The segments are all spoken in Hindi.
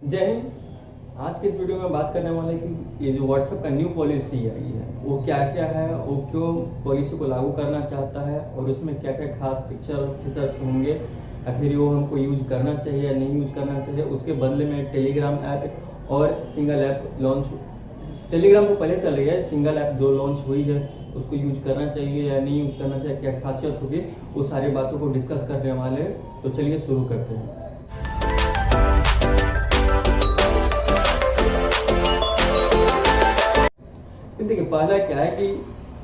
जय हिंद। आज के इस वीडियो में बात करने वाले कि ये जो व्हाट्सएप का न्यू पॉलिसी आई है वो क्या क्या है, वो क्यों पॉलिसी को लागू करना चाहता है और उसमें क्या क्या खास पिक्चर और फीचर्स होंगे, या फिर वो हमको यूज करना चाहिए या नहीं यूज करना चाहिए। उसके बदले में टेलीग्राम ऐप और सिंगल ऐप लॉन्च, टेलीग्राम तो पहले चल रही है, सिंगल ऐप जो लॉन्च हुई है उसको यूज करना चाहिए या नहीं यूज करना चाहिए, क्या खासियत होगी, वो सारी बातों को डिस्कस करने वाले हैं। तो चलिए शुरू करते हैं। देखिए, पहला क्या है कि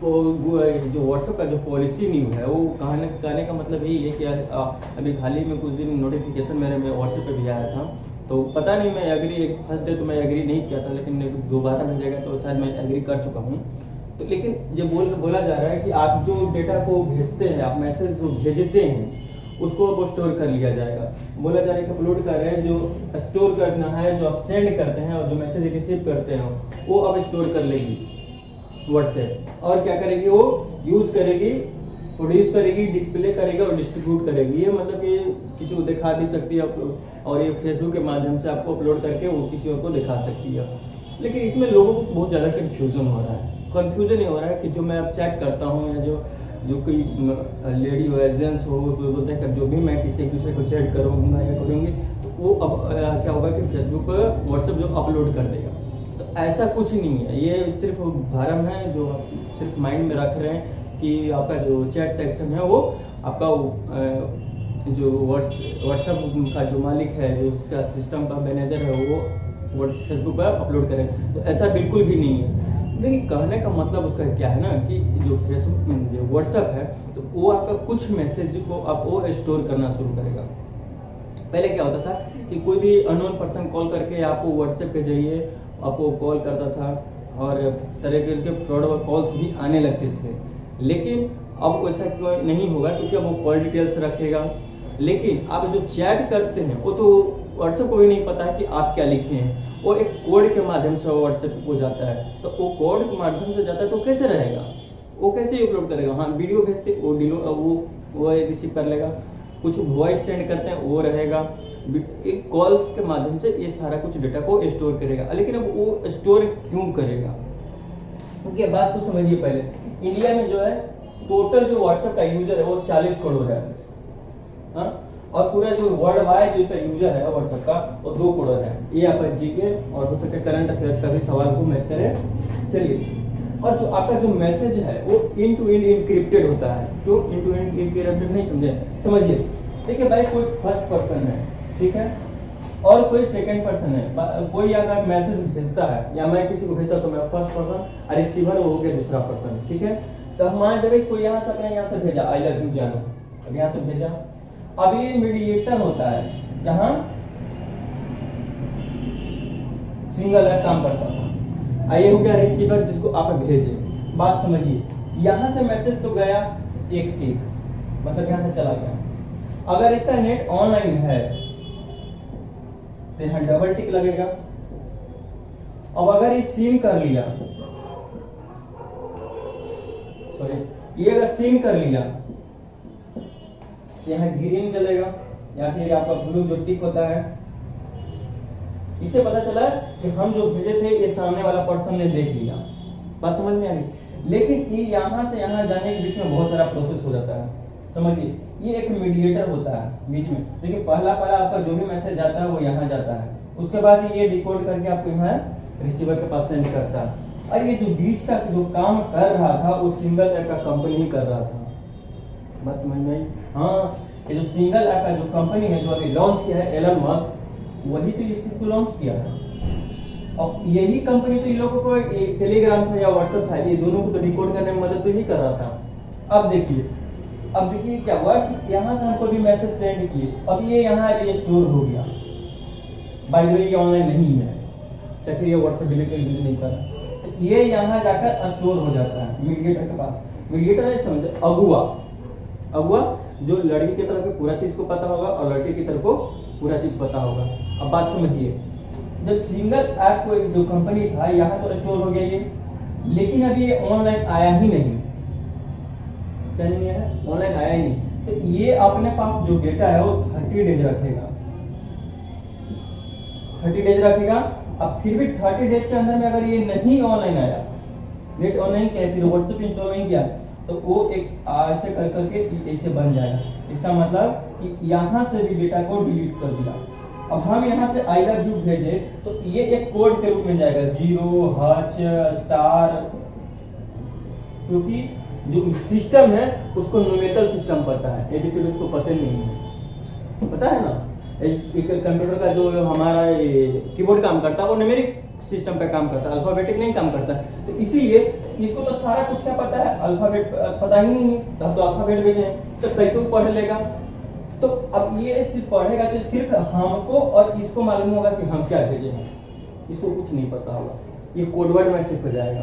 जो व्हाट्सएप का जो पॉलिसी न्यू है वो कहने का मतलब यही है कि अभी हाल ही में कुछ दिन नोटिफिकेशन मेरे में व्हाट्सएप पे भी आया था। तो पता नहीं, मैं एग्री फर्स्ट डे तो मैं एग्री नहीं किया था, लेकिन दोबारा भेजेगा तो शायद मैं एग्री कर चुका हूँ। तो लेकिन ये बोला जा रहा है कि आप जो डेटा को भेजते हैं, आप मैसेज जो भेजते हैं उसको अब स्टोर कर लिया जाएगा। बोला जा रहा है कि अपलोड कर रहे हैं, जो स्टोर करना है, जो आप सेंड करते हैं और जो मैसेज रिसीव करते हैं वो अब स्टोर कर लेगी व्हाट्सएप। और क्या करेगी, वो यूज करेगी, प्रोड्यूस करेगी, डिस्प्ले करेगी और डिस्ट्रीब्यूट करेगी। ये मतलब ये किसी को दिखा भी सकती है अपलोड, और ये फेसबुक के माध्यम से आपको अपलोड करके वो किसी और को दिखा सकती है। लेकिन इसमें लोगों को बहुत ज़्यादा कंफ्यूजन हो रहा है। कंफ्यूजन ये हो रहा है कि जो मैं अब चैट करता हूँ या जो कोई लेडी हो या जेंट्स हो, तो बोलते हैं कि जो भी मैं किसी एक दूसरे को चैट करूँगा या करूँगी तो वो अब क्या होगा कि फेसबुक पर व्हाट्सएप जो अपलोड कर देगा। तो ऐसा कुछ नहीं है, ये सिर्फ भ्रम है जो आप सिर्फ माइंड में रख रहे हैं कि आपका जो चैट सेक्शन है वो आपका जो व्हाट्सएप का जो मालिक है, जो उसका सिस्टम का मैनेजर है, वो फेसबुक पर अपलोड करें। तो ऐसा बिल्कुल भी नहीं है। देखिए, कहने का मतलब उसका क्या है ना कि जो फेसबुक जो व्हाट्सएप है तो वो आपका कुछ मैसेज को आप वो स्टोर करना शुरू करेगा। पहले क्या होता था कि कोई भी अननोन पर्सन कॉल करके आपको व्हाट्सएप के जरिए आपको कॉल करता था और तरह के फ्रॉड कॉल्स भी आने लगते थे। लेकिन अब वैसा नहीं होगा, क्योंकि अब वो कॉल डिटेल्स रखेगा। लेकिन आप जो चैट करते हैं वो तो व्हाट्सएप को भी नहीं पता है कि आप क्या लिखे हैं, वो एक कोड के माध्यम से व्हाट्सएप को जाता है। तो वो कोड के माध्यम से जाता है तो कैसे रहेगा, वो कैसे अपलोड करेगा। हाँ, वीडियो भेजते वो रिसीव कर लेगा, कुछ वॉइस सेंड करते हैं वो रहेगा, एक कॉल के माध्यम से ये सारा कुछ डेटा को स्टोर करेगा। लेकिन अब वो स्टोर क्यों करेगा, क्योंकि बात को समझिए। पहले इंडिया में जो है टोटल जो व्हाट्सएप का यूजर है वो 40 करोड़ है, हाँ? और पूरा जो वर्ल्ड वाइड जो इसका यूजर है व्हाट्सएप का वो 2 करोड़ है। ये आपका जीके और हो सकता है करंट अफेयर्स का भी सवाल को मैच करें। चलिए, और जो आपका जो मैसेज है वो इन टू इन इनक्रिप्टेड होता है। क्यों इन टू इन इनक्रिप्टेड, नहीं समझे? समझिए। देखिए भाई, कोई फर्स्ट पर्सन है, ठीक है, और कोई सेकंड पर्सन है। कोई अगर मैसेज भेजता है या मैं किसी को भेजता तो मैं फर्स्ट पर्सन और रिसीवर हो गया दूसरा पर्सन, ठीक है। तो मान लीजिए कोई यहाँ से अपने यहाँ से भेजा आई लव यू जानू, अब यहाँ से भेजा। अब ये मीडिएटर होता है जहां सिंगल ऐप काम करता था। आइए हो गया रिसीवर जिसको आप भेजे। बात समझिए, यहां से मैसेज तो गया एक टिक, मतलब यहां से चला गया। अगर इसका नेट ऑनलाइन है तो यहां डबल टिक लगेगा। अब अगर ये सीन कर लिया, सॉरी, ये अगर सीन कर लिया यहाँ ग्रीन जलेगा, या फिर आपका ब्लू जो टिक होता है। इससे पता चला कि हम जो भेजे थे ये सामने वाला पर्सन ने देख लिया। बात समझ में आ गई? लेकिन ये यहाँ से यहाँ जाने के बीच में बहुत सारा प्रोसेस हो जाता है। समझिए, ये एक मीडिएटर होता है बीच में। देखिए, पहला आपका जो भी मैसेज जाता है वो यहाँ जाता है, उसके बाद ये डिकोड करके आपको यहाँ रिसीवर के पास सेंड करता है। और ये जो बीच का जो काम कर रहा था वो सिंगल ऐप का कंपनी ही कर रहा था। बात समझ में आई? हाँ, ये जो सिंगल ऐप का जो कंपनी है जो अभी लॉन्च किया है एलन मस्क, वही तो इस चीज को लॉन्च किया है। और यही कंपनी तो इन लोगों को टेलीग्राम था या व्हाट्सएप था, ये दोनों को तो डिकोड करने में मदद तो ही कर रहा था। अब देखिए क्या हुआ कि यहाँ से हमको भी मैसेज सेंड किए, अब ये यहाँ स्टोर हो गया। बाय द वे ये ऑनलाइन नहीं है, चाहे फिर ये व्हाट्सएप डिलीट यूज नहीं कर रहा, तो ये यहाँ जाकर स्टोर हो जाता है मीडिएटर के पास। मीडिएटर है समझते, अगुआ जो लड़की की तरफ पूरा चीज को पता होगा और लड़के की तरफ को पूरा चीज पता होगा। अब बात समझिए, जब सिंगल ऐप को जो कंपनी था यहाँ तो स्टोर हो गया ये, लेकिन अभी ये ऑनलाइन आया ही नहीं। क्या नहीं है? ऑनलाइन आया ही नहीं। तो ये अपने पास जो डेटा है वो 30 डेज रखेगा। 30 डेज रखेगा। अब फिर भी 30 डेज के अंदर में अगर ये नहीं ऑनलाइन आया, नेट ऑनलाइन किया, फिर व्हाट्सएप इंस्टॉल नहीं किया, तो वो एक ऐसे कर करके ऐसे बन जाएगा। इसका मतलब कि यहाँ से भी डेटा को डिलीट कर दिया। अब हम यहाँ से आई लव यू भेजे तो ये एक कोड के रूप में जाएगा, 0 H*, क्योंकि जो सिस्टम है उसको न्यूमेरिकल सिस्टम पता है, एबीसीडी उसको पता नहीं है, पता है ना। एक कंप्यूटर का जो हमारा कीबोर्ड काम करता है वो न्यूमेरिक सिस्टम पे काम करता है, अल्फाबेटिक नहीं काम करता है। तो इसीलिए इसको तो सारा कुछ क्या पता है, अल्फाबेट पता ही नहीं है, तब तो अल्फाबेट भेजे हैं, तो कैसे वो पढ़ लेगा। तो अब ये सिर्फ पढ़ेगा तो सिर्फ हमको और इसको मालूम होगा कि हम क्या भेजे हैं, इसको कुछ नहीं पता होगा। ये कोडवर्ड में शिफ्ट हो जाएगा।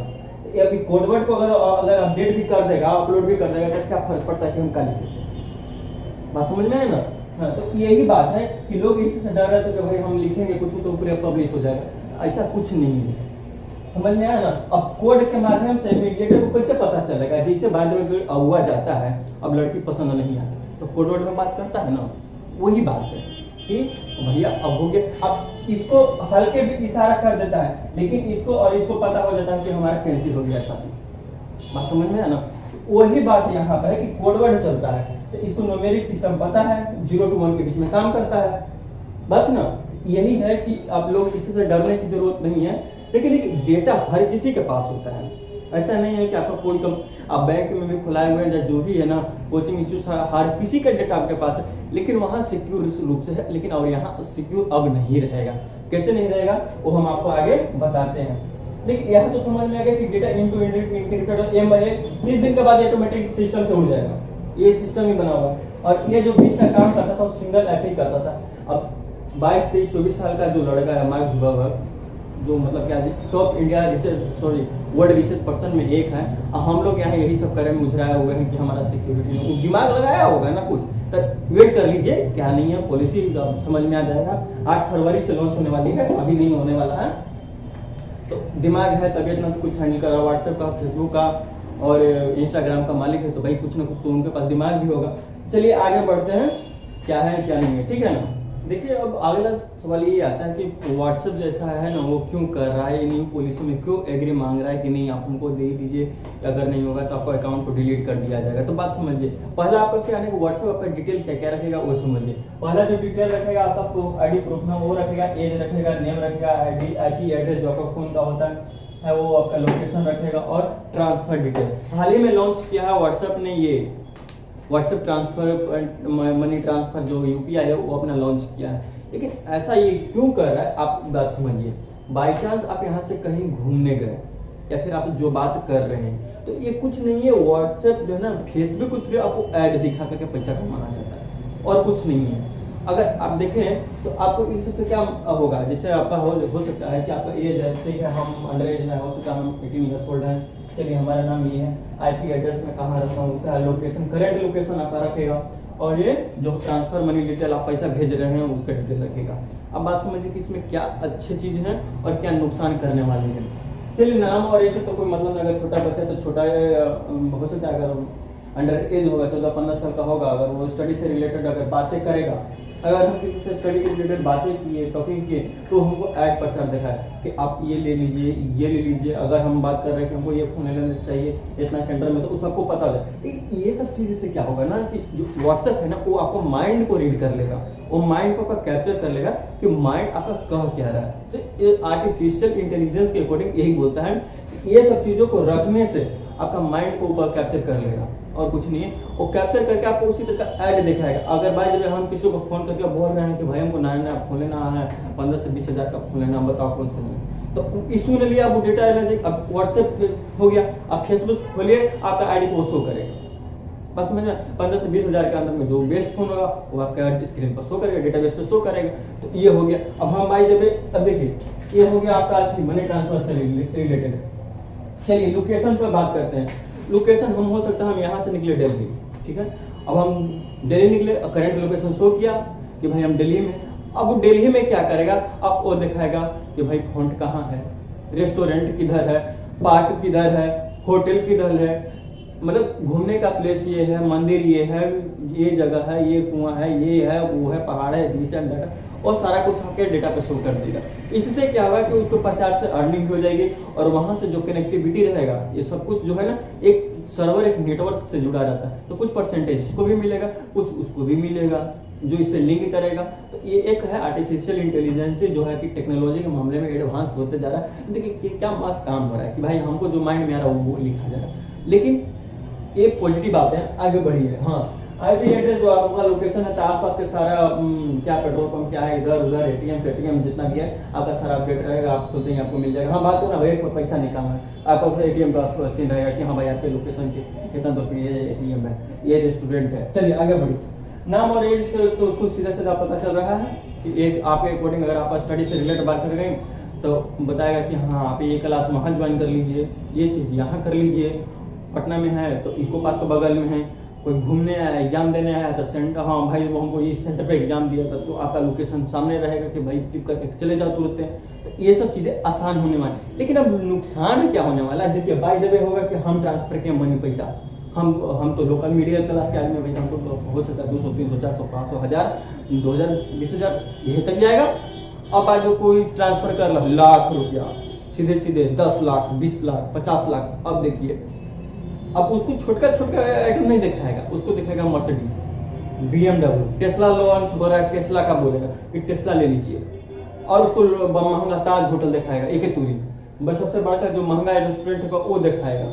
अभी कोडवर्ड को अगर अपडेट भी कर देगा, अपलोड भी कर देगा, तो क्या फर्क पड़ता है कि हम क्या लिखे। बात समझ में है ना। हाँ, तो यही बात है कि लोग इसी से डर रहे थे कि भाई हम लिखेंगे कुछ तो पूरे पब्लिश हो जाएगा। ऐसा कुछ नहीं है, समझ में आया ना। अब कोड के माध्यम से मीडिएटर को कैसे पता चलेगा, जिसे बाद में हुआ जाता है अब लड़की पसंद नहीं आती तो कोडवर्ड में बात करता है ना, वही बात है कि भैया अब हो गया। अब इसको हल्के भी इशारा कर देता है, लेकिन इसको और इसको पता हो जाता है कि हमारा कैंसिल हो गया शादी। बात समझ में आया ना। वही बात यहाँ पे है कि कोडवर्ड चलता है, तो इसको न्यूमेरिक सिस्टम पता है, 0 to 1 के बीच में काम करता है, बस ना। यही है कि आप लोग इसी से डरने की जरूरत नहीं है। लेकिन डेटा हर किसी के पास होता है, ऐसा नहीं है कि आपका कोई आप बैंक में भी खुलाए हुए हैं जो भी है ना, कोचिंग इंस्टीट्यूट, हर किसी का डेटा आपके पास है, लेकिन वहाँ सिक्योर रूप से है। लेकिन और यहाँ सिक्योर अब नहीं रहेगा। कैसे नहीं रहेगा वो हम आपको आगे बताते हैं। लेकिन यह तो समझ में आ गया कि डेटा इंटू इंक्रिप्टेड और M/A 30 दिन के बाद ऑटोमेटिक सिस्टम से उड़ जाएगा। ये सिस्टम ही बना हुआ है। और ये जो बीच का काम करता था वो सिंगल ऐप ही करता था। अब 22, 23, 24 साल का जो लड़का है मार्क जुकरबर्ग, जो मतलब क्या top India world richest person में एक है, हम लोग यहाँ यही सब करे में उजराए हुए हैं कि हमारा सिक्योरिटी में दिमाग लगाया होगा ना कुछ। तो वेट कर लीजिए, क्या नहीं है पॉलिसी समझ में आ जाएगा। 8 फरवरी से लॉन्च होने वाली है, अभी नहीं होने वाला है। तो दिमाग है, तबियत ना तो कुछ हैंडल कर रहा, व्हाट्सएप का, फेसबुक का और इंस्टाग्राम का मालिक है, तो भाई कुछ ना कुछ तो उनके पास दिमाग भी होगा। चलिए आगे बढ़ते हैं, क्या है क्या नहीं है, ठीक है ना। देखिए अब अगला सवाल ये आता है कि व्हाट्सएप जैसा है ना वो क्यों कर रहा है, न्यू पॉलिसी में क्यों एग्री मांग रहा है कि नहीं आप हमको दे दीजिए, अगर नहीं होगा तो आपको अकाउंट को डिलीट कर दिया जाएगा। तो बात समझिए, पहला आपका क्या है, व्हाट्सएप आपका डिटेल क्या क्या रखेगा वो समझिए। पहला जो डिटेल रखेगा आपका आईडी प्रूफ में वो रखेगा, एज रखेगा, नेम रखेगा, IP एड्रेस जो आपका फोन का होता है वो आपका लोकेशन रखेगा और ट्रांसफर डिटेल। हाल ही में लॉन्च किया है व्हाट्सएप ने ये व्हाट्सएप ट्रांसफर, मनी ट्रांसफर जो UPI है वो अपना लॉन्च किया है। लेकिन ऐसा ये क्यों कर रहा है आप बात समझिए। बाई चांस आप यहाँ से कहीं घूमने गए या फिर आप जो बात कर रहे हैं तो ये कुछ नहीं है, व्हाट्सएप जो है ना फेसबुक के थ्रू आपको ऐड दिखा करके पैसा कमाना चाहता है और कुछ नहीं है। अगर आप देखें तो आपको इन सबसे क्या होगा, जैसे आपका हो सकता है कि आपका एज है, ठीक है, हम अंडर एज है, हो सकता है हम 18 ईयर्स ओल्ड हैं, चलिए हमारा नाम ये है, IP एड्रेस में कहाँ रहता हूँ, उसका लोकेशन, करेंट लोकेशन आपका रखेगा और ये जो ट्रांसफर मनी डिटेल आप पैसा भेज रहे हैं उसका डिटेल रखेगा। अब बात समझिए कि इसमें क्या अच्छी चीज़ है और क्या नुकसान करने वाली है। चलिए नाम और ऐसे तो कोई मतलब नहीं, अगर छोटा बच्चा तो छोटा हो सकता है, अगर अंडर एज होगा 14-15 साल का होगा, अगर वो स्टडी से रिलेटेड अगर बातें करेगा, अगर हम किसी से स्टडी के रिलेटेड बातें किए, टॉकिंग किए, तो हमको ऐड प्रचार दिखाए कि आप ये ले लीजिए, ये ले लीजिए। अगर हम बात कर रहे हैं कि हमको ये फोन लेना चाहिए इतना टेंडर में, तो उस सबको पता हो जाए। ये सब चीज़ से क्या होगा ना कि जो व्हाट्सएप है ना वो आपको माइंड को रीड कर लेगा, वो माइंड को आपका कैप्चर कर लेगा कि माइंड आपका कह क्या रहा है। तो ये आर्टिफिशियल इंटेलिजेंस के अकॉर्डिंग यही बोलता है, ये सब चीज़ों को रखने से आपका माइंड को ऊपर कैप्चर कर लेगा और कुछ नहीं है। वो कैप्चर करके आपको उसी तरह का ऐड दिखाएगा। अगर भाई जब हम किसी को फोन करके बोल रहे हैं कि भाई हमको नया फोन लेना है, 15 से 20 हज़ार का फोन लेना, बताओ कौन सा लेना, तो इशू ले लिया, वो डेटा ले। अब व्हाट्सएप हो गया, अब फेसबुक खोलिए, आपका आईडी को शो करेगा। बस में 15 से 20 हज़ार के अंदर में जो बेस्ट फोन होगा वो आपका स्क्रीन पर शो करेगा, डेटाबेस पे शो करेगा। तो ये हो गया। अब हम भाई जब अब देखिए ये हो गया आपका मनी ट्रांसफर से रिलेटेड। चलिए लोकेशन पर बात करते हैं। लोकेशन हम हो सकता है हम यहाँ से निकले दिल्ली, ठीक है, अब हम दिल्ली निकले, करंट लोकेशन शो किया कि भाई हम दिल्ली में। अब वो दिल्ली में क्या करेगा, अब वो दिखाएगा कि भाई फॉन्ट कहाँ है, रेस्टोरेंट किधर है, पार्क किधर है, होटल किधर है, मतलब घूमने का प्लेस ये है, मंदिर ये है, ये जगह है, ये कुआं है, ये है, वो है, पहाड़ है, दिस एंड दैट। और सारा कुछ आपके डेटा पे शो कर देगा। इससे क्या होगा कि उसके प्रचार से अर्निंग भी हो जाएगी और वहां से जो कनेक्टिविटी रहेगा ये सब कुछ जो है ना, एक सर्वर एक नेटवर्क से जुड़ा रहता है, तो कुछ परसेंटेज इसको भी मिलेगा, कुछ उसको भी मिलेगा जो इस पे लिंक करेगा। तो ये एक है आर्टिफिशियल इंटेलिजेंस जो है कि टेक्नोलॉजी के मामले में एडवांस होते जा रहा है। देखिए क्या मस्त काम हो रहा है कि भाई हमको जो माइंड में आ रहा है वो लिखा जा रहा है। लेकिन ये पॉजिटिव बात है, आगे बढ़ी है। हाँ, आईपी एड्रेस जो आपका लोकेशन है, आसपास के सारा क्या पेट्रोल पंप क्या है, इधर उधर एटीएम जितना भी है आपका सारा अपडेट रहेगा, आप खुद ही आपको मिल जाएगा। हाँ, बात तो ना भाई पैसा निकालना है, आपका एटीएम का सीन रहेगा कि हाँ भाई आपके लोकेशन के कितना दूर पे ये एटीएम है, ये रेस्टोरेंट है। चलिए आगे बढ़ी। नाम और एज तो उसको सीधा सीधा पता चल रहा है कि एज आपके अकॉर्डिंग, अगर आप स्टडी से रिलेटेड बात कर रहे हैं तो बताएगा कि हाँ आप ये क्लास वहाँ ज्वाइन कर लीजिए, ये चीज़ यहाँ कर लीजिए। पटना में है तो इको पार्क बगल में है, कोई घूमने आया एग्जाम देने आया तो सेंटर, हाँ भाई हमको इस सेंटर पे एग्जाम दिया था, तो आपका लोकेशन सामने रहेगा कि भाई टिप करके चले जाओ तुरंत। तो ये सब चीजें आसान होने वाली। लेकिन अब नुकसान क्या होने वाला है, देखिए बाय द वे होगा कि हम ट्रांसफर किए मनी पैसा, हम तो लोकल मीडियम क्लास के आदमी, भाई हमको तो हो सकता है 200 300 400 500 1000 2000 20000 यही तक जाएगा। अब आज कोई ट्रांसफर कर लाख रुपया सीधे सीधे 10 लाख 20 लाख 50 लाख। अब देखिए, अब उसको छोटका आइटम नहीं दिखाएगा, उसको दिखाएगा मर्सिडीज, बीएमडब्ल्यू, टेस्ला लॉन्च हो रहा है, टेस्ला का बोलेगा कि टेस्ला ले लीजिए, और उसको महंगा ताज होटल दिखाएगा एक ही दूरी, बस सबसे बड़ा जो महंगा रेस्टोरेंट होगा वो दिखाएगा।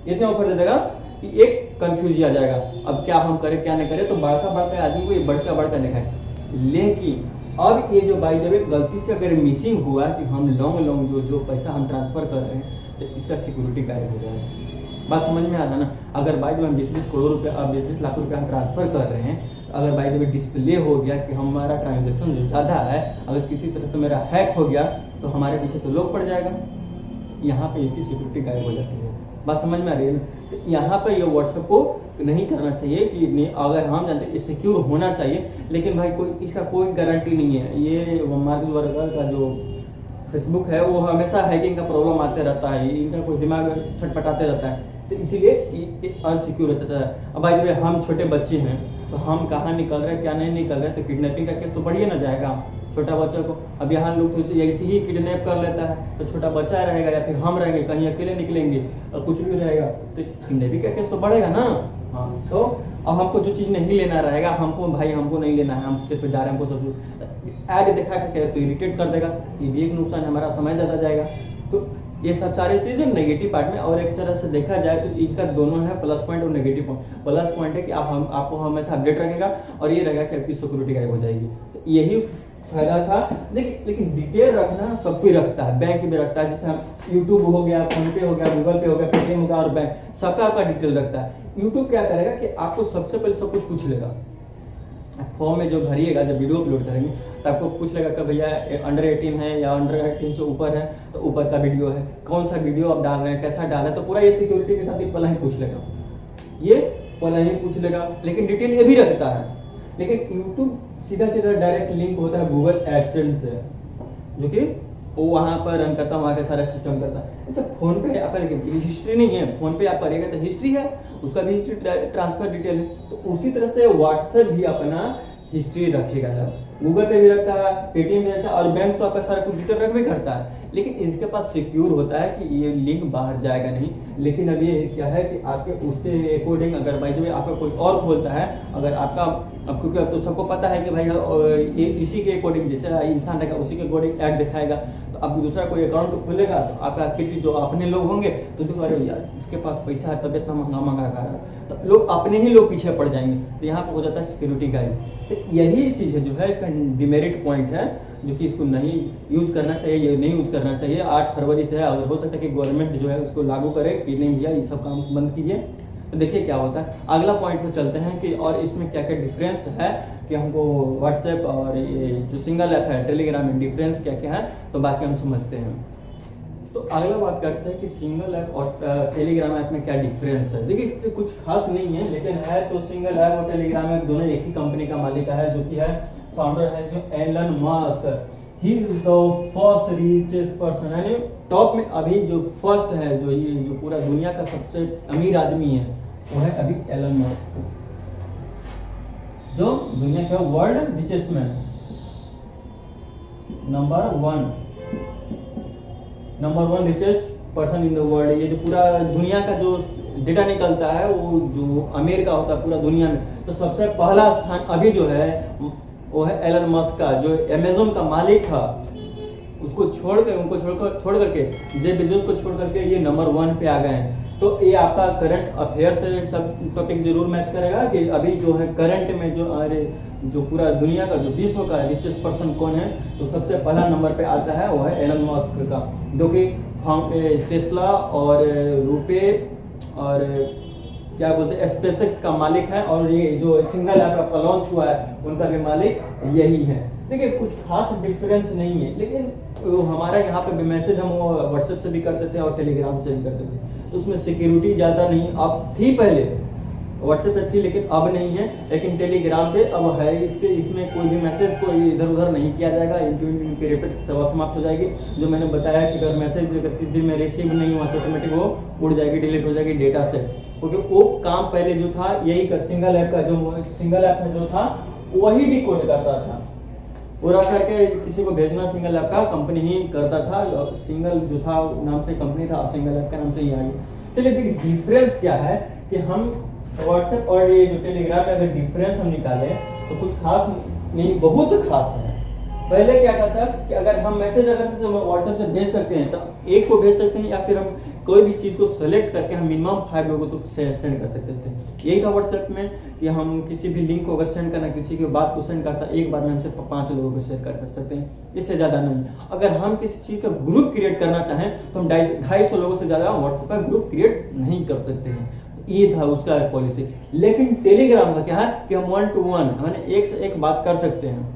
इतने ऑफर दे देगा कि एक कंफ्यूज आ जाएगा, अब क्या हम करें क्या नहीं करें। तो बड़का आदमी को ये बड़का दिखाए। लेकिन अब ये जो बाय द वे गलती से अगर मिसिंग हुआ कि हम लॉन्ग जो पैसा हम ट्रांसफर कर रहे हैं, तो इसका सिक्योरिटी गायब हो जाएगा। बात समझ में आ रहा ना। अगर बाय द वे हम 20 करोड़ रुपया 20 लाख रुपया हम ट्रांसफर कर रहे हैं, अगर बाय द वे डिस्प्ले हो गया कि हमारा ट्रांजेक्शन जो ज़्यादा है, अगर किसी तरह से मेरा हैक हो गया तो हमारे पीछे तो लोग पड़ जाएगा। यहाँ पे इसकी सिक्योरिटी गायब हो जाती है। बात समझ में आ रही है। तो यहाँ पे ये व्हाट्सएप को नहीं करना चाहिए कि नहीं, अगर हम जानते हैं सिक्योर होना चाहिए, लेकिन भाई कोई इसका कोई गारंटी नहीं है। ये मार्क जुकरबर्ग का जो फेसबुक है वो हमेशा हैकिंग का प्रॉब्लम आते रहता है, इनका कोई दिमाग छटपटाते रहता है, तो इसीलिए अनसिक्योर रहता है। अब भाई जब हम छोटे बच्चे हैं तो हम कहाँ निकल रहे हैं क्या नहीं निकल रहे, तो किडनैपिंग का केस तो बढ़िए ना जाएगा छोटा बच्चा को। अब यहाँ लोग तो ऐसे ही किडनैप कर लेता है, तो छोटा बच्चा रहेगा या फिर हम रहेंगे कहीं अकेले निकलेंगे और कुछ भी रहेगा तो किडनैपिंग का केस तो बढ़ेगा ना। हाँ, तो अब हमको जो चीज़ नहीं लेना रहेगा, हमको नहीं लेना है, हम सिर्फ जा रहे हैं, हमको सब ऐड दिखा के तो इरिटेट कर देगा, ये भी एक नुकसान, हमारा समय ज़्यादा जाएगा। तो ये सब सारी चीजें नेगेटिव पार्ट में। और एक तरह से देखा जाए तो इनका दोनों है प्लस पॉइंट और नेगेटिव पॉइंट। प्लस पॉइंट है कि आपको हमेशा अपडेट रखेगा, और ये रहेगा कि आपकी सिक्योरिटी गायब हो जाएगी। तो यही फायदा था। देखिए, लेकिन डिटेल रखना सब कोई रखता है, बैंक भी रखता है, जैसे हम यूट्यूब हो गया, फोन पे हो गया, गूगल पे हो गया, पेटीएम हो गया, और बैंक सबका आपका डिटेल रखता है। यूट्यूब क्या करेगा कि आपको सबसे पहले सब कुछ पूछ लेगा, फॉर्म में जो भरिएगा, जब वीडियो अपलोड करेंगे तो आपको पूछ लेगा कि भैया अंडर 18 है या अंडर 18 से ऊपर है, तो ऊपर का वीडियो है, कौन सा वीडियो आप डाल रहे हैं, कैसा डाला है, तो पूरा ये सिक्योरिटी के साथ पहले ही पूछ लेगा, ये पहले ही पूछ लेगा। लेकिन डिटेल ये भी रखता है। लेकिन यूट्यूब सीधा डायरेक्ट लिंक होता है गूगल एडसेंस से, जो कि वो वहाँ पर रन करता है, वहाँ का सारा सिस्टम करता है। अच्छा, फोन पे आपका देखिए हिस्ट्री नहीं है, फोन पे आप करेगा तो हिस्ट्री है, उसका भी हिस्ट्री ट्रांसफर डिटेल है। तो उसी तरह से व्हाट्सएप भी अपना हिस्ट्री रखेगा, गूगल पे भी रखता है, पेटीएम भी रखता है, और बैंक तो आपका सारा कुछ डिटेल रख भी करता है। लेकिन इनके पास सिक्योर होता है कि ये लिंक बाहर जाएगा नहीं। लेकिन अब ये क्या है कि आपके उसके अकॉर्डिंग अगर बाय द वे आपका कोई और खोलता है, अगर आपका, अब क्योंकि अब तो सबको पता है कि भाई ये इसी के अकॉर्डिंग, जैसे इंसान रहेगा उसी के अकॉर्डिंग ऐड दिखाएगा। तो अब दूसरा कोई अकाउंट खोलेगा तो आपका किसी जो अपने लोग होंगे तो देखो अरे यार इसके पास पैसा है तब इतना महंगा कर रहा है, तो लोग अपने ही लोग पीछे पड़ जाएंगे। तो यहाँ पर हो जाता है सिक्योरिटी गाइड। तो यही चीज़ है जो है इसका डिमेरिट पॉइंट है, जो कि इसको नहीं यूज करना चाहिए, ये नहीं यूज करना चाहिए। 8 फरवरी से है, अगर हो सकता है कि गवर्नमेंट जो है उसको लागू करे कि नहीं भैया ये सब काम बंद कीजिए। तो देखिए क्या होता है। अगला पॉइंट में चलते हैं कि और इसमें क्या क्या डिफरेंस है, कि हमको व्हाट्सएप और ये जो सिंगल ऐप है टेलीग्राम में डिफरेंस क्या क्या है, तो बाकी हम समझते हैं। तो अगला बात करते हैं कि सिंगल ऐप और टेलीग्राम ऐप में क्या डिफरेंस है। देखिए इससे कुछ खास नहीं है, लेकिन है तो सिंगल ऐप और टेलीग्राम ऐप दोनों एक ही कंपनी का मालिक है, जो कि है फाउंडर है जो Elon Musk. He is the first richest person, यानी टॉप में अभी जो फर्स्ट है, जो ये जो पूरा दुनिया का सबसे अमीर आदमी है वो है अभी एलन मस्क, जो दुनिया का वर्ल्ड रिचेस्ट मैन है। Number one richest person in the world. ये जो पूरा दुनिया का जो डेटा निकलता है वो जो अमीर का होता है पूरा दुनिया में, तो सबसे पहला स्थान अभी जो है वो है एलन मस्क का, जो अमेज़न का मालिक था। उसको छोड़ करके जेफ बेजोस को छोड़ करके ये नंबर वन पे आ गए हैं। तो ये आपका करंट अफेयर से सब टॉपिक जरूर मैच करेगा कि अभी जो है करंट में जो पूरा दुनिया का जो विश्व का रिचेस्ट पर्सन कौन है, तो सबसे पहला नंबर पे आता है वो है एलन मस्क का, जो कि टेस्ला और रुपे और क्या बोलते हैं स्पेसएक्स का मालिक है, और ये जो सिंगल ऐप का लॉन्च हुआ है उनका भी मालिक यही है। देखिए कुछ खास डिफरेंस नहीं है, लेकिन हमारा यहाँ पे मैसेज हम व्हाट्सएप से भी करते थे और टेलीग्राम से भी करते थे, तो उसमें सिक्योरिटी ज़्यादा नहीं, अब थी पहले व्हाट्सएप पे थी लेकिन अब नहीं है, लेकिन टेलीग्राम पे अब है। इसमें कोई भी मैसेज को इधर उधर नहीं किया जाएगा, इनक्रिप्टेड सेवा समाप्त हो जाएगी। जो मैंने बताया कि अगर मैसेज 31 दिन में रिसीव नहीं हुआ तो ऑटोमेटिक वो उड़ जाएगी, डिलीट हो जाएगी डेटा से, क्योंकि वो काम पहले जो था यही कर सिंगल ऐप में जो था वही डिकोड करता था, पूरा करके किसी को भेजना सिंगल ऐप का कंपनी ही करता था। सिंगल जो था नाम से कंपनी था, अब सिंगल ऐप का नाम से ही आ गया। चलिए देखिए डिफरेंस क्या है कि हम व्हाट्सएप और ये जो टेलीग्राम में अगर डिफरेंस हम निकालें तो कुछ खास नहीं, बहुत खास है। पहले क्या कहता है कि अगर हम मैसेज व्हाट्सएप से भेज सकते हैं तो एक को भेज सकते हैं, या फिर हम कोई भी चीज को सेलेक्ट करके हम मिनिमम 5 लोगों को सेंड कर सकते थे। यही था व्हाट्सएप में कि हम किसी भी लिंक को अगर सेंड करना, किसी की बात को सेंड करता एक बार में हम सिर्फ 5 लोगों को शेयर कर सकते हैं, इससे ज्यादा नहीं। अगर हम किसी चीज का ग्रुप क्रिएट करना चाहें तो हम 250 लोगों से ज्यादा व्हाट्सएप पर ग्रुप क्रिएट नहीं कर सकते हैं। ये था उसका पॉलिसी। लेकिन टेलीग्राम का क्या है कि हम 1 to 1 मैंने एक से एक बात कर सकते हैं,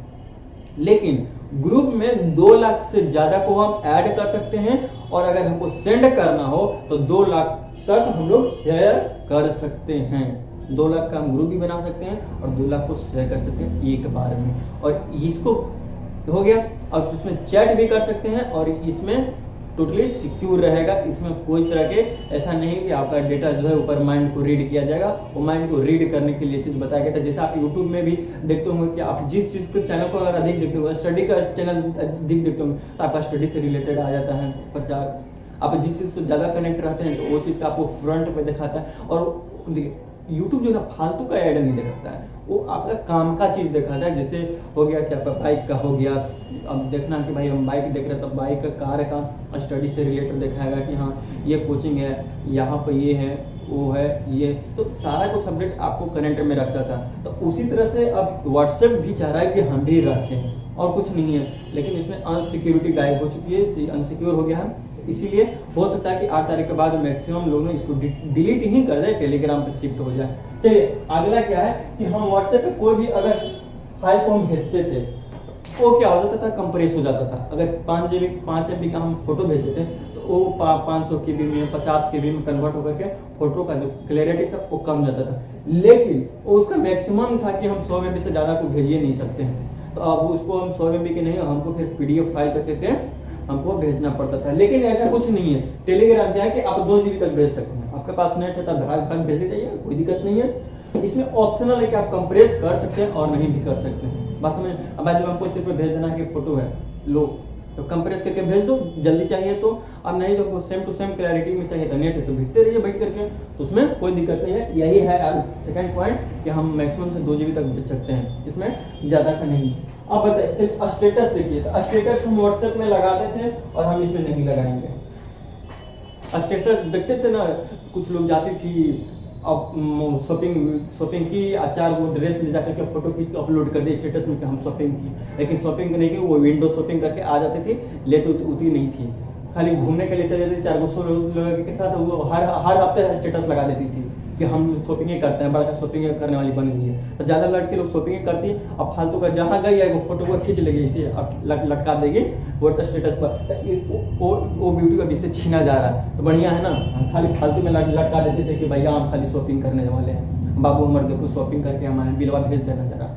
लेकिन ग्रुप में 2 लाख से ज्यादा को हम ऐड कर सकते हैं, और अगर हमको सेंड करना हो तो 2 लाख तक हम लोग शेयर कर सकते हैं। 2 लाख का हम ग्रुप भी बना सकते हैं और 2 लाख को शेयर कर सकते हैं एक बार में, और इसको हो गया। अब उसमें चैट भी कर सकते हैं और इसमें टोटली सिक्योर रहेगा। इसमें कोई तरह के ऐसा नहीं कि आपका डेटा जो है ऊपर माइंड को रीड किया जाएगा। वो माइंड को रीड करने के लिए चीज बताया गया था। जैसे आप यूट्यूब में भी देखते होंगे कि आप जिस चीज के चैनल को अगर अधिक देखते होंगे, स्टडी का चैनल अधिक देखते होंगे तो आपका स्टडी से रिलेटेड आ जाता है प्रचार। आप जिस चीज से ज्यादा कनेक्ट रहते हैं तो वो चीज का आपको फ्रंट पे दिखाता है। और यूट्यूब जो है फालतू का ऐड नहीं दिखाता है, वो आपका काम का चीज दिखाता है। जैसे हो गया कि आपका बाइक का हो गया, अब देखना कि भाई हम बाइक देख रहे हैं तो बाइक का कार का स्टडी से रिलेटेड दिखाएगा कि हाँ ये कोचिंग है, यहाँ पर ये है, वो है, ये तो सारा कुछ अपडेट आपको करंट में रखता था। तो उसी तरह से अब व्हाट्सएप भी चाह रहा है कि हम भी रखें, और कुछ नहीं है। लेकिन इसमें अनसिक्योरिटी गायब हो चुकी है, अनसिक्योर हो गया है। इसीलिए हो सकता है कि 8 तारीख के बाद मैक्सिमम लोग इसको डिलीट ही कर दे, टेलीग्राम पे शिफ्ट हो जाए। चलिए अगला क्या है कि हम व्हाट्सएप पे कोई भी अगर फाइल को हम भेजते थे वो क्या हो जाता था, कंप्रेस हो जाता था। अगर 5 MB का हम फोटो भेजते थे तो वो 500 KB में 50 KB में कन्वर्ट होकर के फोटो का जो क्लैरिटी था वो कम जाता था। लेकिन उसका मैक्सिमम था कि हम 100 MB से ज्यादा को भेज ही नहीं सकते हैं। तो अब उसको हम 100 MB के नहीं, हमको फिर PDF फाइल करके हमको भेजना पड़ता था। लेकिन ऐसा कुछ नहीं है, टेलीग्राम क्या है कि आप 2 GB तक भेज सकते हैं। आपके पास नेट है तो धड़ाक भेज जाइए, कोई दिक्कत नहीं है। इसमें ऑप्शनल है कि आप कंप्रेस कर सकते हैं और नहीं भी कर सकते हैं। बस में अब जब हमको सिर्फ भेज देना कि फोटो है लो तो कंप्रेस करके भेज दो, जल्दी चाहिए तो। अब नहीं तो सेम टू सेम क्लैरिटी में चाहिए तो नेट है तो भेजते रहिए बैठ करके, तो उसमें कोई दिक्कत नहीं है। यही है सेकंड पॉइंट कि हम मैक्सिमम से 2 GB तक भेज सकते हैं, इसमें ज्यादा का नहीं। अब बताइए स्टेटस देखिए, तो स्टेटस हम व्हाट्सएप में लगाते थे और हम इसमें नहीं लगाएंगे। स्टेटस देखते थे ना, कुछ लोग जाती थी अब शॉपिंग की, 4 वो ड्रेस ले जाकर के फोटो खींच के अपलोड कर दे स्टेटस में कि हम शॉपिंग की, लेकिन शॉपिंग नहीं की, वो विंडो शॉपिंग करके आ जाते थे, ले तो उतनी नहीं थी, खाली घूमने के लिए चले जाते थे 400 लोगों के साथ। वो हर हफ्ते स्टेटस लगा देती थी कि हम शॉपिंग करते हैं, बड़ा शॉपिंग करने वाली बन गई है। तो ज्यादा लड़के लोग शॉपिंग करती है, अब फालतू का जहाँ गई है वो फोटो को खींच लेगी, इसे लटका देगी वो स्टेटस पर। वो ब्यूटी का विषय छीना जा रहा है, तो बढ़िया है ना। हम खाली फालतू में लटका देते थे कि भैया हम खाली शॉपिंग करने वाले हैं, बाबू हमारे देखो शॉपिंग करके हमारे बिलवा भेज देना जरा,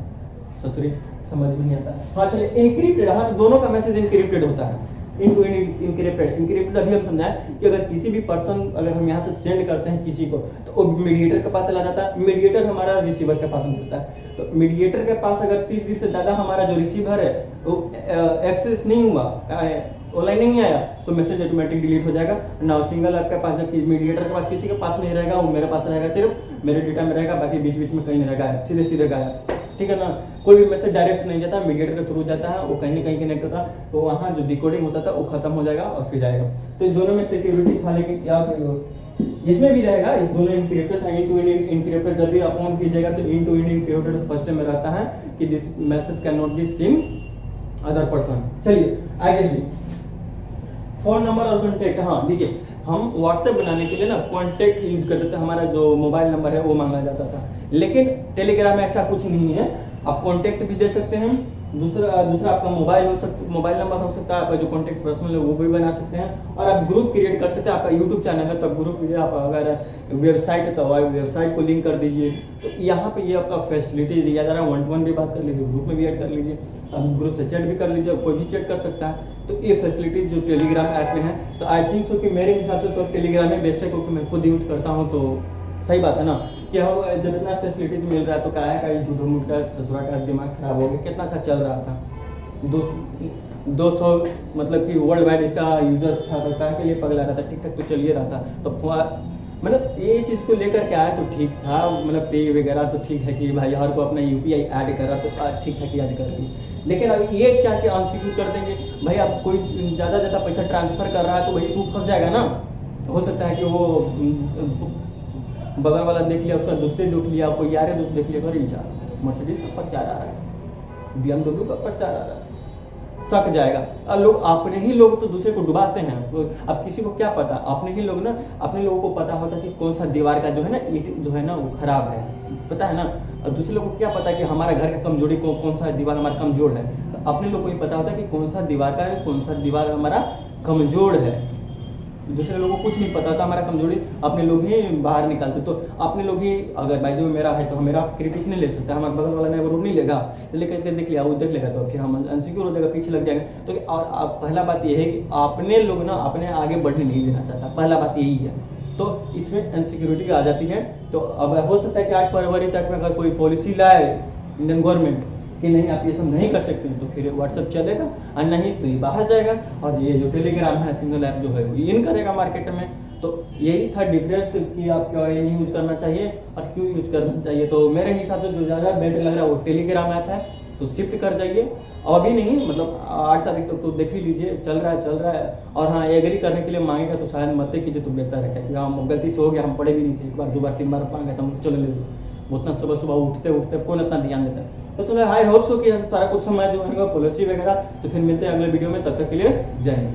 ससुरी समझ में नहीं आता। हाँ चलिए इनक्रिप्टेड, हाँ दोनों का मैसेज इनक्रिप्टेड होता है। इन टू एंड इंक्रिप्टेड। इंक्रिप्टेड अभी हम समझाएं कि अगर किसी भी पर्सन, अगर हम यहाँ से सेंड करते हैं किसी को, तो वो मीडिएटर के पास चला जाता है, मीडिएटर हमारा रिसीवर के पास मिलता है। तो मीडिएटर के पास अगर 30 दिन से ज्यादा हमारा जो रिसीवर है वो एक्सेस नहीं हुआ, ऑनलाइन नहीं आया, तो मैसेज ऑटोमेटिक डिलीट हो जाएगा ना। सिंगल आपके पास, जब मीडिएटर के पास किसी के पास नहीं रहेगा, वो मेरे पास रहेगा, सिर्फ मेरे डेटा में रहेगा, बाकी बीच बीच में कहीं नहीं रहेगा, सीधे सीधे गायब। ठीक है ना। कोई भी मैसेज डायरेक्ट नहीं जाता, मीडिएटर के थ्रू जाता है, वो कहीं ना कहीं कनेक्ट होता है, तो वहाँ जो डिकोडिंग होता था वो खत्म हो जाएगा और फिर जाएगा। तो इस दोनों में सिक्योरिटी था, लेकिन क्या इसमें भी रहेगा, इस दोनों इंक्रिप्टेड था। इन टू एंड इंक्रिप्टेड जब भी आप ऑन कीजिएगा तो इन टू एंड इंक्रिप्टेड फर्स्ट में रहता है कि this message can not be seen other person. चलिए आगे भी फोन नंबर और कॉन्टेक्ट। हाँ देखिए, हम व्हाट्सएप बनाने के लिए ना कॉन्टेक्ट यूज करते थे, हमारा जो मोबाइल नंबर है वो मांगा जाता था, लेकिन टेलीग्राम में ऐसा कुछ नहीं है। आप कॉन्टेक्ट भी दे सकते हैं, दूसरा आपका मोबाइल नंबर हो सकता है, आपका जो कॉन्टेक्ट पर्सनल है वो भी बना सकते हैं, और आप ग्रुप क्रिएट कर सकते हैं। आपका यूट्यूब चैनल है तो ग्रुप, आप अगर वेबसाइट है तो वेबसाइट को लिंक कर दीजिए। तो यहाँ पे ये आपका फैसिलिटी दिया जा रहा है, 1-to-1 भी बात कर लीजिए, ग्रुप में भी ऐड कर लीजिए, आप ग्रुप से चैट भी कर लीजिए, कोई भी चैट कर सकता है। तो ये फैसिलिटीज जो टेलीग्राम ऐप में है, तो आई थिंक सो कि मेरे हिसाब से तो टेलीग्राम में बेस्ट है, क्योंकि मैं खुद यूज करता हूँ। तो सही बात है ना कि हम जब इतना फैसिलिटीज मिल रहा है तो क्या है झूठो मूठ का ससुरा का दिमाग खराब हो गया। कितना अच्छा चल रहा था, 200 मतलब कि वर्ल्ड वाइड इसका यूजर्स था, तो क्या के लिए पगला रहा था, ठीक ठाक तो चलिए रहा था। तो मतलब ये चीज को लेकर के आया तो ठीक था, मतलब पे वगैरह तो ठीक है कि भाई हर को अपना यूपीआई ऐड करा तो ठीक ठाक ऐड कर दी। लेकिन अभी ये क्या कि अनसिक्योर कर देंगे भाई, आप कोई ज्यादा पैसा ट्रांसफर कर रहा है तो वही तू फंस जाएगा ना। हो सकता है कि वो बगल वाला देख लिया, उसका दोस्त देख लिया, कोई यार दोस्त देख लिया, अरे यार मर्सिडीज का प्रचार आ रहा है, BMW का प्रचार आ रहा है, सक जाएगा। और लोग अपने ही लोग तो दूसरे को डुबाते हैं। अब किसी को क्या पता, अपने ही लोग ना, अपने लोगों को पता होता है कि कौन सा दीवार का जो है ना ईंट जो है ना वो खराब है, पता है ना। और दूसरे लोगों को क्या पता कि हमारा घर का कमजोरी कौन सा दीवार हमारा कमजोर है। तो अपने लोग को ही पता होता है कि कौन सा दीवार का है, कौन सा दीवार हमारा कमजोर है। दूसरे लोगों को कुछ नहीं पता था हमारा कमजोरी, अपने लोग ही बाहर निकालते। तो अपने लोग ही, अगर बाय द वे मेरा है तो मेरा क्रिटिक्स नहीं ले सकता, हमारे बगल वाला ने वो नहीं लेगा, लेकर के देख लिया, वो देख लेगा तो फिर हम अनसिक्योर हो जाएगा, पीछे लग जाएंगे। तो और पहला बात यह है कि अपने लोग ना अपने आगे बढ़ने नहीं देना चाहता, पहला बात यही है। तो इसमें इनसिक्योरिटी आ जाती है। तो अब हो सकता है कि 8 फरवरी तक में अगर कोई पॉलिसी लाए इंडियन गवर्नमेंट कि नहीं आप ये सब नहीं कर सकते, तो फिर व्हाट्सएप चलेगा, और नहीं तो ये बाहर जाएगा। और ये जो टेलीग्राम है सिंगल ऐप जो है वो इन करेगा मार्केट में। तो यही था डिफरेंस कि आप क्या नहीं यूज करना चाहिए और क्यों यूज करना चाहिए। तो मेरे हिसाब से जो ज़्यादा बेटर लग रहा है वो टेलीग्राम ऐप है, तो शिफ्ट कर जाइए। अभी नहीं, मतलब 8 तारीख तक तो देख ही लीजिए, चल रहा है। और हाँ, एग्री करने के लिए मांगेगा तो शायद मत कीजिए तो बेहतर है, क्योंकि हम गलती से हो गया, हम पढ़े भी नहीं थे, 1 बार 2 बार 3 बार मांगे तो हम चलो ले लो। उतना सुबह उठते कौन इतना ध्यान देता है। तो चलो, आई होप सो कि सारा कुछ समझ जो है पॉलिसी वगैरह। तो फिर मिलते हैं अगले वीडियो में, तब तक के लिए जय हिंद।